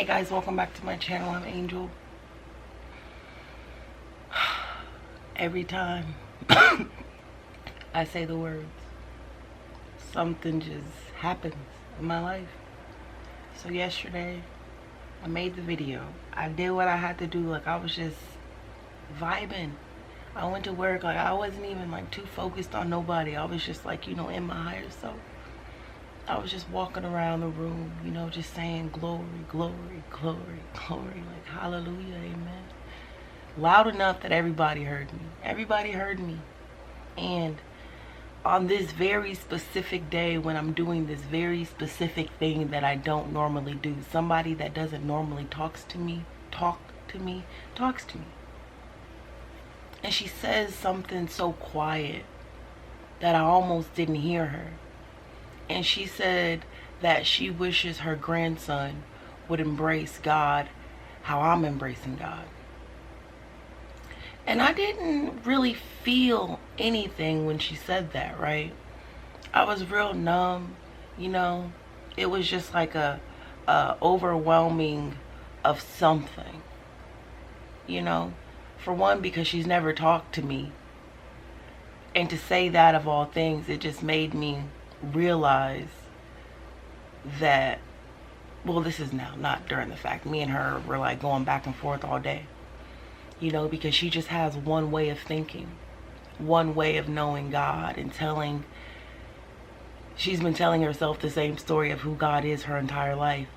Hey guys, welcome back to my channel. I'm Angel. Every time I say the words, something just happens in my life. So yesterday I made the video. I did what I had to do. Like, I was just vibing. I went to work. Like, I wasn't even like too focused on nobody. I was just like, in my higher self. I was just walking around the room, just saying glory, glory, glory, glory, like hallelujah, amen. Loud enough that everybody heard me. Everybody heard me. And on this very specific day, when I'm doing this very specific thing that I don't normally do, somebody that doesn't normally talks to me. And she says something so quiet that I almost didn't hear her. And she said that she wishes her grandson would embrace God how I'm embracing God. And I didn't really feel anything when she said that, right? I was real numb, It was just like a overwhelming of something, For one, because she's never talked to me. And to say that of all things, it just made me realize that, well, this is now not during the fact. Me and her were like going back and forth all day, because she just has one way of thinking, one way of knowing God, and she's been telling herself the same story of who God is her entire life.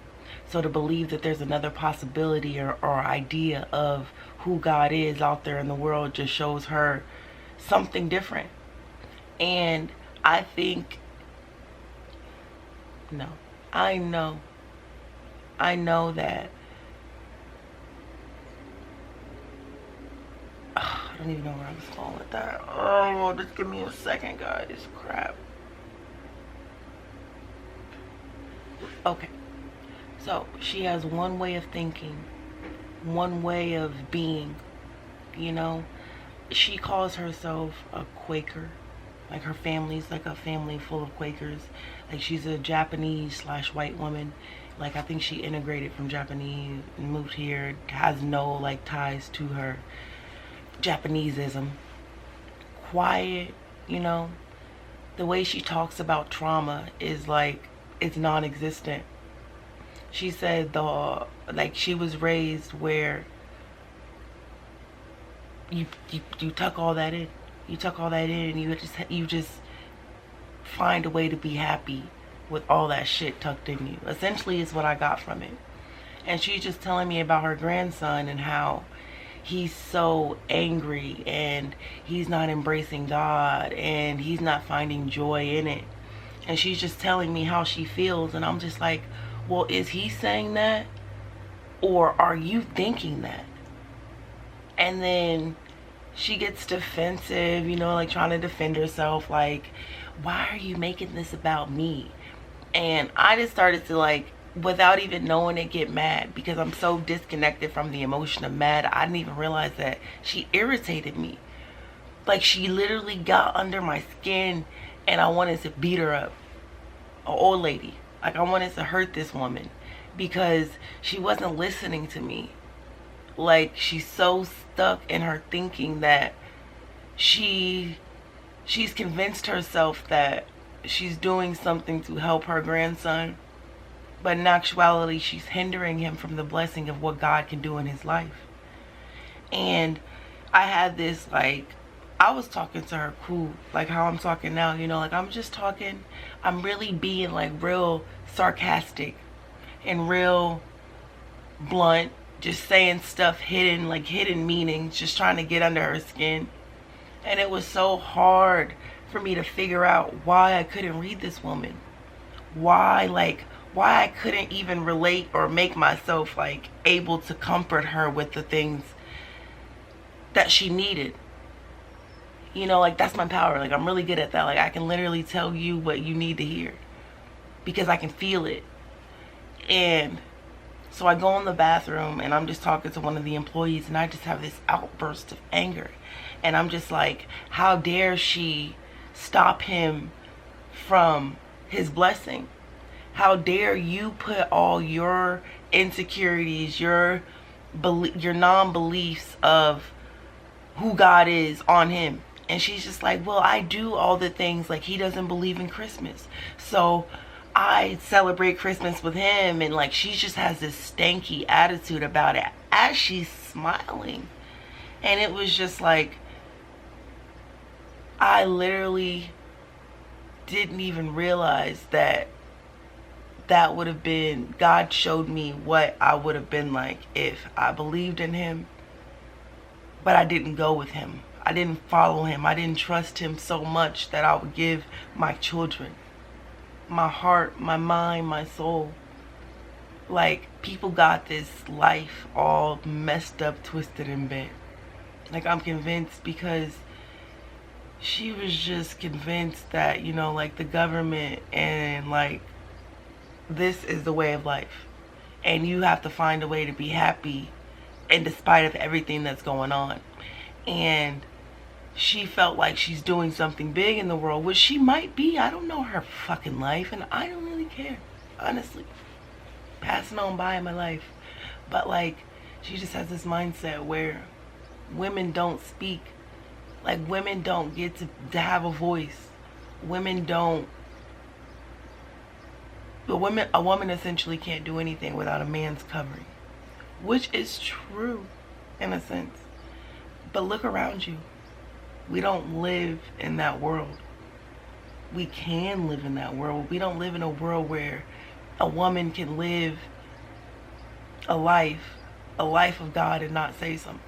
So to believe that there's another possibility or idea of who God is out there in the world just shows her something different. And I think, no, I know that, I don't even know where I was going with that. Oh, just give me a second, guys. Crap. Okay, so she has one way of thinking, one way of being, She calls herself a Quaker. Like, her family's like a family full of Quakers. Like, she's a Japanese/white woman. Like, I think she integrated from Japanese and moved here. Has no like ties to her Japaneseism. Quiet, The way she talks about trauma is like it's non-existent. She said she was raised where you tuck all that in. You tuck all that in, and you just find a way to be happy with all that shit tucked in you. Essentially is what I got from it. And she's just telling me about her grandson and how he's so angry and he's not embracing God and he's not finding joy in it. And she's just telling me how she feels, and I'm just like, well, is he saying that, or are you thinking that? And then she gets defensive, like trying to defend herself, like, why are you making this about me? And I just started to, like, without even knowing it, get mad, because I'm so disconnected from the emotion of mad. I didn't even realize that she irritated me. Like, she literally got under my skin, and I wanted to beat her up. An old lady. Like, I wanted to hurt this woman because she wasn't listening to me. Like, she's so stuck in her thinking that she's convinced herself that she's doing something to help her grandson, but in actuality she's hindering him from the blessing of what God can do in his life. And I had this, like, I was talking to her cool, like how I'm talking now, like I'm just talking, I'm really being like real sarcastic and real blunt, just saying stuff hidden meanings, just trying to get under her skin. And it was so hard for me to figure out why I couldn't read this woman. Why I couldn't even relate or make myself like able to comfort her with the things that she needed. Like, that's my power. Like, I'm really good at that. Like, I can literally tell you what you need to hear because I can feel it. And so I go in the bathroom and I'm just talking to one of the employees, and I just have this outburst of anger. And I'm just like, how dare she stop him from his blessing? How dare you put all your insecurities, your non-beliefs of who God is on him. And she's just like, well, I do all the things. Like, he doesn't believe in Christmas, so I celebrate Christmas with him. And like, she just has this stanky attitude about it as she's smiling. And it was just like, I literally didn't even realize that that would have been, God showed me what I would have been like if I believed in him, but I didn't go with him. I didn't follow him. I didn't trust him so much that I would give my children, my heart, my mind, my soul. Like, people got this life all messed up, twisted, and bent. Like, I'm convinced because she was just convinced that, you know, like, the government and like, this is the way of life, and you have to find a way to be happy in despite of everything that's going on. And she felt like she's doing something big in the world, which she might be. I don't know her fucking life, and I don't really care, honestly. Passing on by in my life. But like, she just has this mindset where women don't speak. Like, women don't get to have a voice. Women don't. A woman essentially can't do anything without a man's covering, which is true in a sense. But look around you. We don't live in that world. We can live in that world. We don't live in a world where a woman can live a life of God and not say something.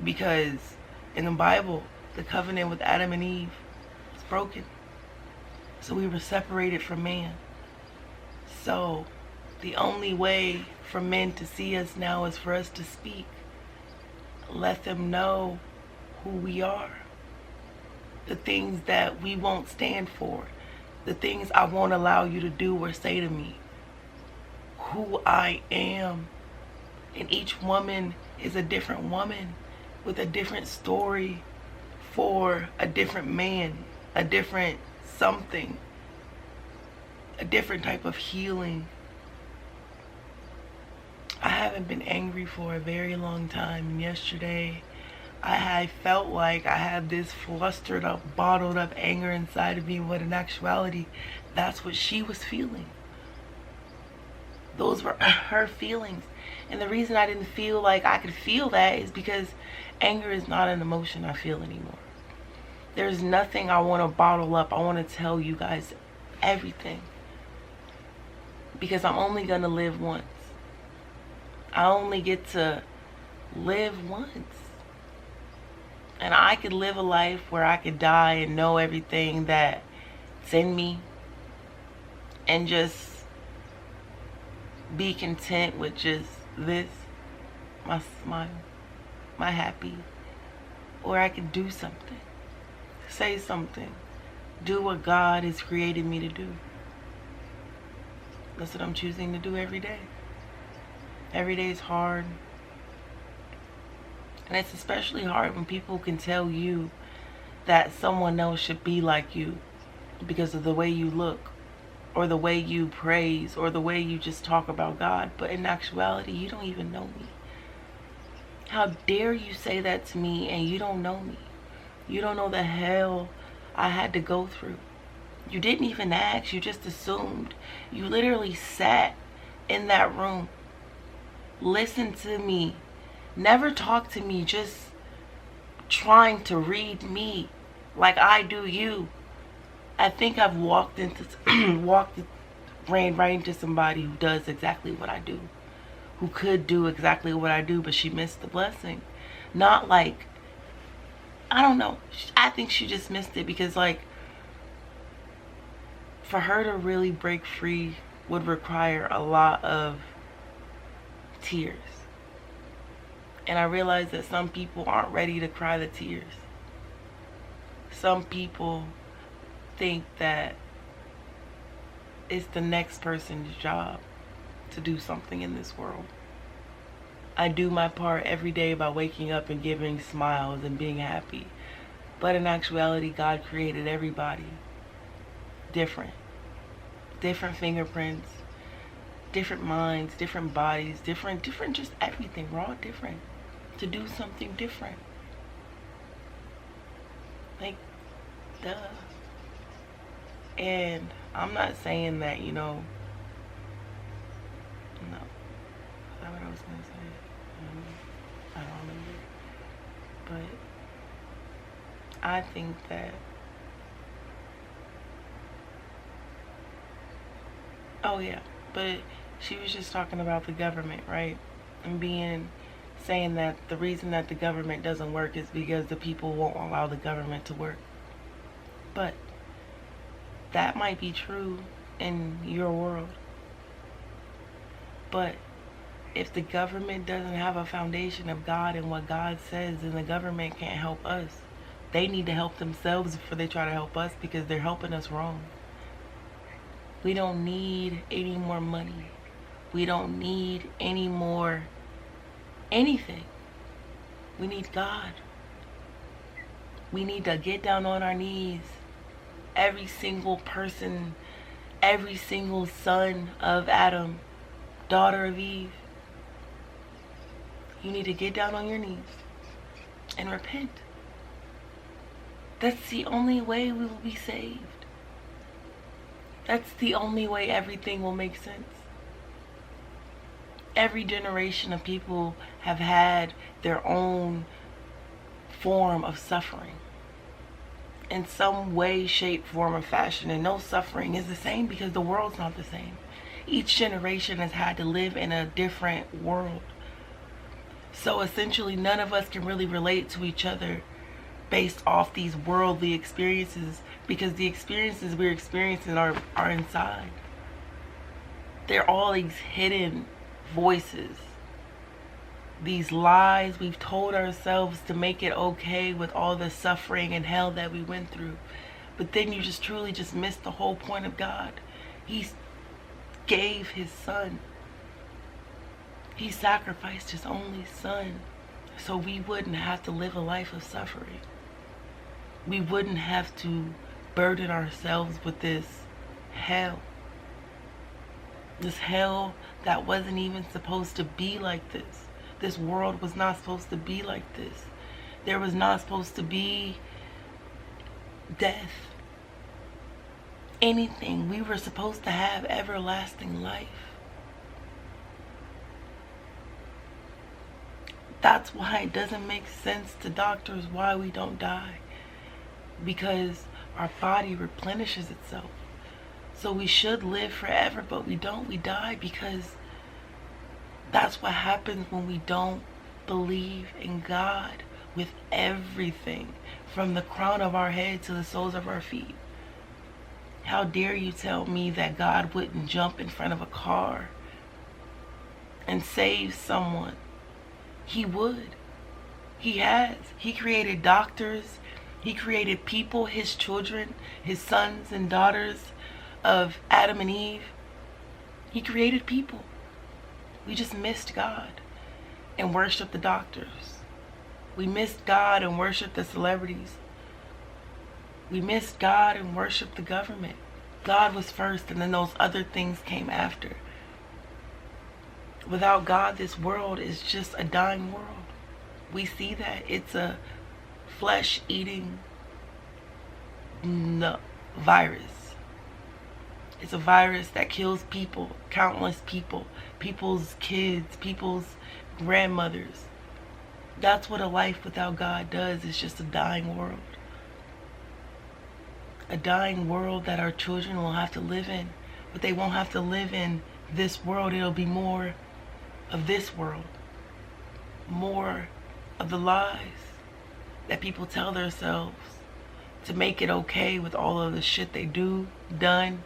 Because in the Bible, the covenant with Adam and Eve is broken. So we were separated from man. So the only way for men to see us now is for us to speak. Let them know who we are. The things that we won't stand for. The things I won't allow you to do or say to me. Who I am. And each woman is a different woman with a different story for a different man, a different something, a different type of healing. I haven't been angry for a very long time, and yesterday I felt like I had this flustered up, bottled up anger inside of me, but in actuality, that's what she was feeling. Those were her feelings. And the reason I didn't feel like I could feel that is because anger is not an emotion I feel anymore. There's nothing I want to bottle up. I want to tell you guys everything. Because I'm only going to live once. I only get to live once. And I could live a life where I could die and know everything that's in me. And just be content with just this, my smile, my happy. Or I could do something, say something, do what God has created me to do. That's what I'm choosing to do every day. Every day is hard. And it's especially hard when people can tell you that someone else should be like you because of the way you look, or the way you praise, or the way you just talk about God. But in actuality, you don't even know me. How dare you say that to me and you don't know me? You don't know the hell I had to go through. You didn't even ask, you just assumed. You literally sat in that room, listened to me, never talked to me, just trying to read me like I do you. I think I've ran right into somebody who does exactly what I do, who could do exactly what I do, but she missed the blessing. Not like, I don't know, I think she just missed it because like, for her to really break free would require a lot of tears. And I realize that some people aren't ready to cry the tears. Some people think that it's the next person's job to do something in this world. I do my part every day by waking up and giving smiles and being happy. But in actuality, God created everybody different different fingerprints, different minds, different bodies, different just everything. We're all different. To do something different. Like, duh. And I'm not saying that, no. Is that what I was going to say? I don't remember. But I think that, oh yeah, but she was just talking about the government, right? And saying that the reason that the government doesn't work is because the people won't allow the government to work. But that might be true in your world. But if the government doesn't have a foundation of God and what God says, then the government can't help us. They need to help themselves before they try to help us, because they're helping us wrong. We don't need any more money. We don't need any more anything. We need God. We need to get down on our knees. Every single person, every single son of Adam, daughter of Eve, you need to get down on your knees and repent. That's the only way we will be saved. That's the only way everything will make sense. Every generation of people have had their own form of suffering in some way, shape, form, or fashion. And no suffering is the same because the world's not the same. Each generation has had to live in a different world. So essentially, none of us can really relate to each other based off these worldly experiences, because the experiences we're experiencing are inside. They're all these hidden voices, these lies we've told ourselves to make it okay with all the suffering and hell that we went through. But then you just truly just missed the whole point of God. He gave his son. He sacrificed his only son so we wouldn't have to live a life of suffering. We wouldn't have to burden ourselves with this hell. This hell that wasn't even supposed to be like this. This world was not supposed to be like this. There was not supposed to be death. Anything. We were supposed to have everlasting life. That's why it doesn't make sense to doctors why we don't die. Because our body replenishes itself. So we should live forever, but we don't. We die because that's what happens when we don't believe in God with everything, from the crown of our head to the soles of our feet. How dare you tell me that God wouldn't jump in front of a car and save someone? He would. He has. He created doctors. He created people, his children, his sons and daughters of Adam and Eve. He created people. We just missed God and worshiped the doctors. We missed God and worshiped the celebrities. We missed God and worshiped the government. God was first, and then those other things came after. Without God, this world is just a dying world. We see that. It's a flesh-eating virus. It's a virus that kills people, countless people, people's kids, people's grandmothers. That's what a life without God does. It's just a dying world. A dying world that our children will have to live in. But they won't have to live in this world. It'll be more of this world. More of the lies that people tell themselves to make it okay with all of the shit they do, done,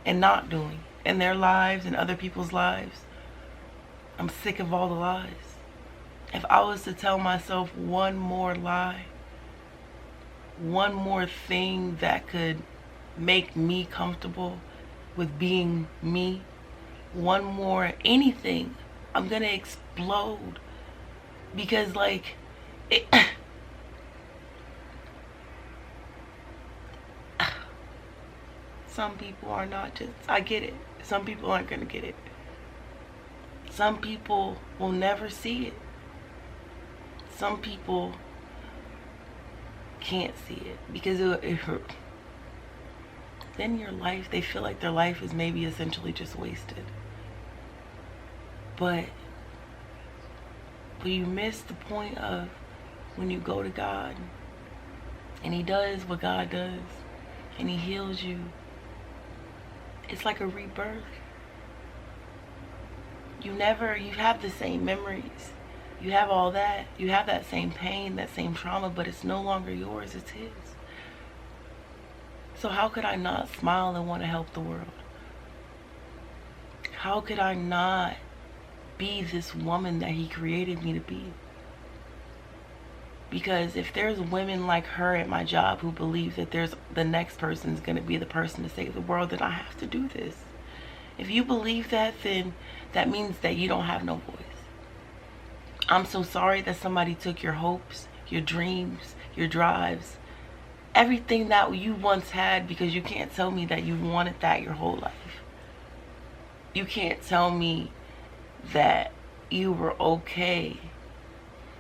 and not doing in their lives and other people's lives. I'm sick of all the lies. If I was to tell myself one more lie, one more thing that could make me comfortable with being me, one more anything, I'm gonna explode. Because some people are not just, I get it. Some people aren't going to get it. Some people will never see it. Some people can't see it because it hurt. Then your life, they feel like their life is maybe essentially just wasted. But you miss the point of when you go to God and he does what God does and he heals you. It's like a rebirth. You have the same memories. You have all that. You have that same pain, that same trauma, but it's no longer yours, it's his. So how could I not smile and want to help the world? How could I not be this woman that he created me to be? Because if there's women like her at my job who believe that the next person's going to be the person to save the world, then I have to do this. If you believe that, then that means that you don't have no voice. I'm so sorry that somebody took your hopes, your dreams, your drives, everything that you once had, because you can't tell me that you wanted that your whole life. You can't tell me that you were okay.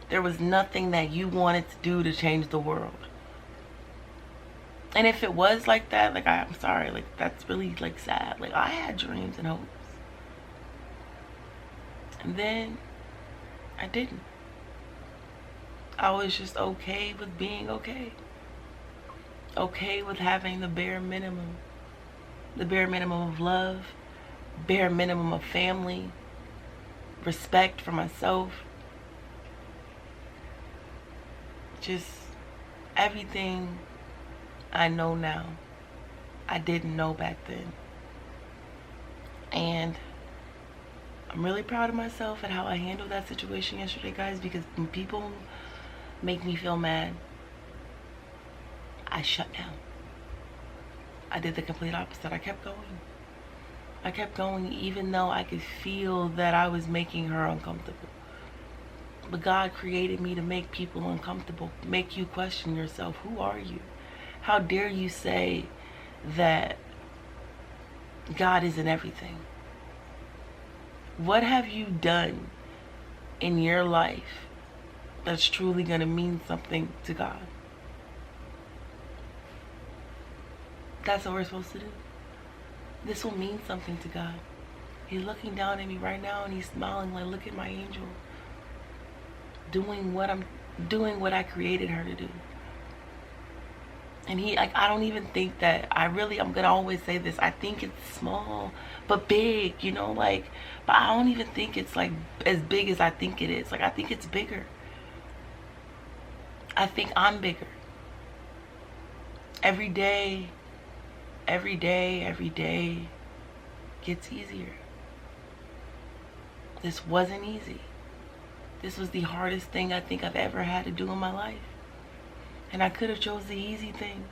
There was nothing that you wanted to do to change the world. And if it was like that, like, I'm sorry, like, that's really, like, sad. Like, I had dreams and hopes. And then I didn't. I was just okay with being okay. Okay with having the bare minimum. The bare minimum of love. Bare minimum of family. Respect for myself. Just everything I know now, I didn't know back then. And I'm really proud of myself and how I handled that situation yesterday, guys, because when people make me feel mad, I shut down. I did the complete opposite. I kept going. I kept going even though I could feel that I was making her uncomfortable. But God created me to make people uncomfortable, make you question yourself. Who are you? How dare you say that God isn't everything? What have you done in your life that's truly going to mean something to God? That's what we're supposed to do. This will mean something to God. He's looking down at me right now and he's smiling like, look at my angel. Doing what I created her to do. And I don't even think that, I'm gonna always say this, I think it's small but big, you know, like, but I don't even think it's like as big as I think it is. Like, I think it's bigger. I think I'm bigger. Every day gets easier. This wasn't easy. This was the hardest thing I think I've ever had to do in my life. And I could have chose the easy thing.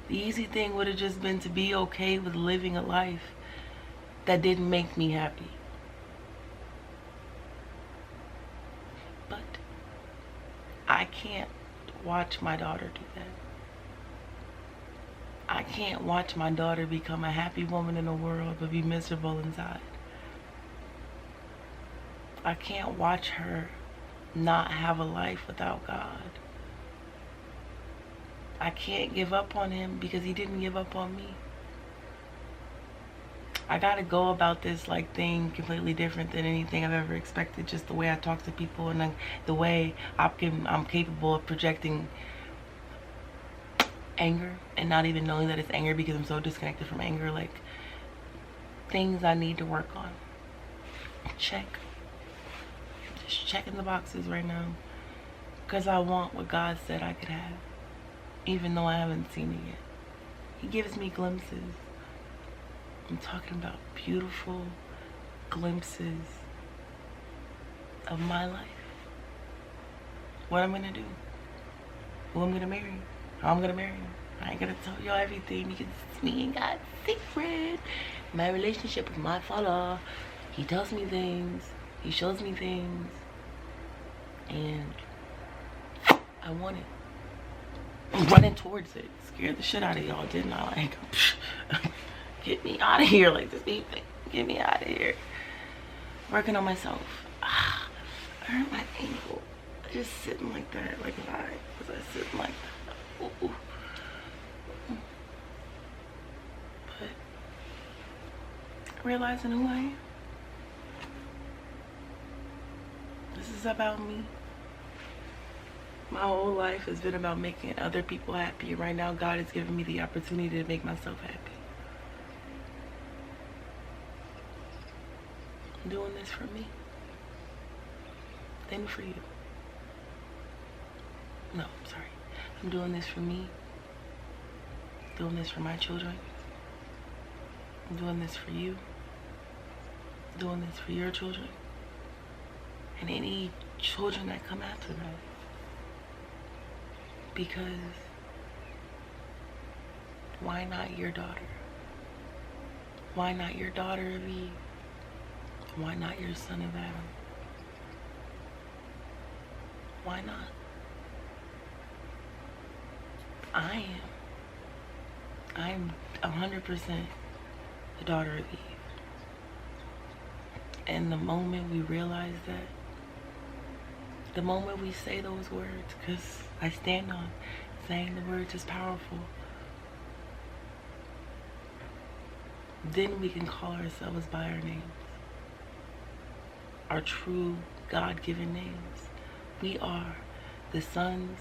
The easy thing would have just been to be okay with living a life that didn't make me happy. But I can't watch my daughter do that. I can't watch my daughter become a happy woman in the world but be miserable inside. I can't watch her not have a life without God. I can't give up on him because he didn't give up on me. I gotta go about this like thing completely different than anything I've ever expected. Just the way I talk to people and the way I'm capable of projecting anger and not even knowing that it's anger because I'm so disconnected from anger. Like, things I need to work on. Check. Just checking the boxes right now because I want what God said I could have, even though I haven't seen it yet. He gives me glimpses. I'm talking about beautiful glimpses of my life. What I'm gonna do, who I'm gonna marry, how I'm gonna marry him. I ain't gonna tell y'all everything because it's me and God's secret. My relationship with my Father. He tells me things, he shows me things, and I want it. I'm running towards it. Scared the shit out of y'all, didn't I? Like, Get me out of here like this evening. Get me out of here. Working on myself. I hurt my ankle. Just sitting like that. Like, why was I sitting like that? Ooh, ooh. But realizing who I am. This is about me. My whole life has been about making other people happy. Right now, God has given me the opportunity to make myself happy. I'm doing this for me. Then for you. No, I'm sorry. I'm doing this for me. Doing this for my children. I'm doing this for you. Doing this for your children. And any children that come after that. Because why not your daughter? Why not your daughter of Eve? Why not your son of Adam? Why not? I am 100% the daughter of Eve. And the moment we realize that, the moment we say those words, because I stand on saying the words is powerful, then we can call ourselves by our names. Our true God-given names. We are the sons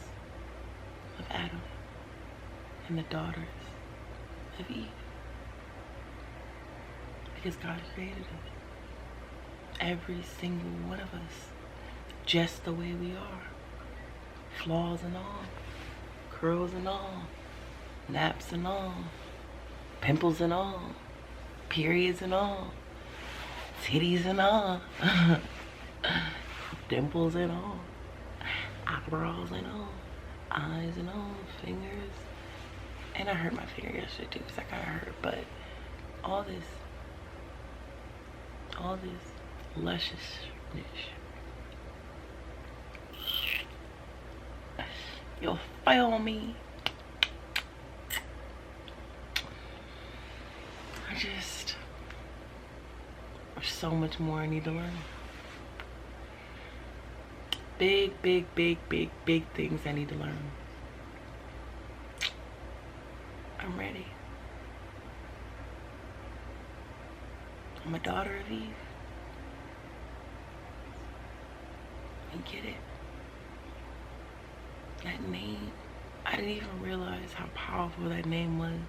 of Adam and the daughters of Eve. Because God created us. Every single one of us. Just the way we are. Flaws and all. Curls and all. Naps and all. Pimples and all. Periods and all. Titties and all. Dimples and all. Eyebrows and all. Eyes and all. Fingers. And I hurt my finger yesterday too because I got hurt. But all this lusciousness. You'll fail me. There's so much more I need to learn. Big things I need to learn. I'm ready. I'm a daughter of Eve. I get it. That name, I didn't even realize how powerful that name was.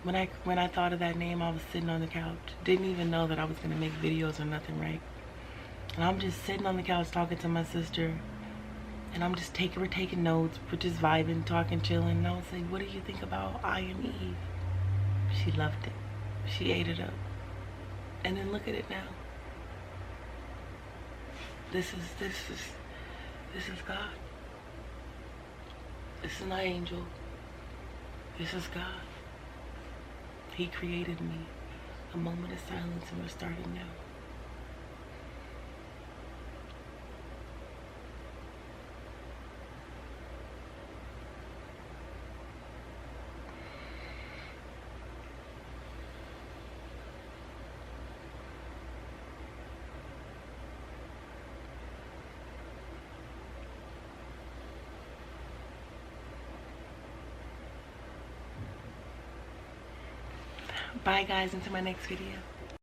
When I thought of that name, I was sitting on the couch. Didn't even know that I was gonna make videos or nothing, right? And I'm just sitting on the couch talking to my sister. And I'm just we're taking notes. We're just vibing, talking, chilling. And I was like, what do you think about I Am Eve? She loved it. She ate it up. And then look at it now. This is God. This is my angel. This is God. He created me. A moment of silence and we're starting now. Bye guys, until my next video.